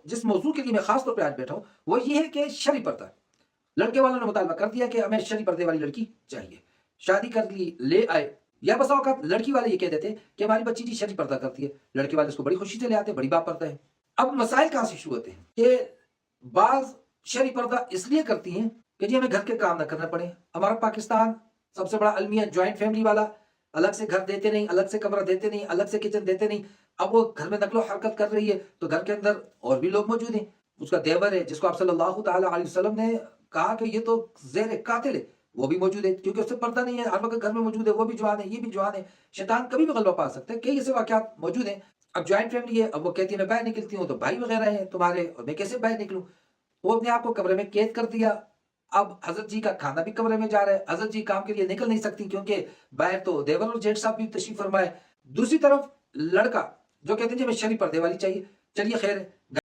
जिस मौजू के लिए मैं खास तौर पे आज बैठा हूँ वो ये है कि शरई पर्दा। लड़के वालों ने मुतालबा कर दिया कि हमें शरई पर्दे वाली लड़की चाहिए। शादी कर ली, ले आए, या बसा औकात लड़की वाले ये कह देते हैं कि हमारी बच्ची जी शरई पर्दा करती है। लड़के वाले उसको बड़ी खुशी से ले आते हैं, बड़ी बात पर्दा है। अब मसाइल कहाँ से शुरू होते हैं कि बाज़ शरई पर्दा इसलिए करती हैं कि जी हमें घर के काम ना करना पड़े। हमारा पाकिस्तान सबसे बड़ा अलमिया जॉइंट फैमिली वाला, अलग से घर देते नहीं, अलग से कमरा देते नहीं, अलग से किचन देते नहीं। अब वो घर में नकलो हरकत कर रही है तो घर के अंदर और भी लोग मौजूद हैं। उसका देवर है जिसको आप सल्लल्लाहु ताला अलैहि वसल्लम ने कहा कि ये तो ज़ेर कातिल है, वो भी मौजूद है क्योंकि उससे पर्दा नहीं है, हर वक़्त घर में मौजूद है, वो भी जवान है, ये भी जवान है। शैतान कभी भी गलबा पा सकता है, कई ऐसे वाक़यात मौजूद हैं। अब जॉइंट फैमिली है, अब वो कहती है मैं बाहर निकलती हूँ तो भाई वगैरह हैं तुम्हारे और मैं कैसे बाहर निकलूँ? वो अपने आप को कमरे में कैद कर दिया। अब हज़रत जी का खाना भी कमरे में जा रहा है, हज़रत जी काम के लिए निकल नहीं सकती क्योंकि बाहर तो देवर और जेठ साहब भी तशरीफ़ फरमा है। दूसरी तरफ लड़का जो कहते हैं जी हमें शरई पर्दे वाली चाहिए, चलिए खैर है।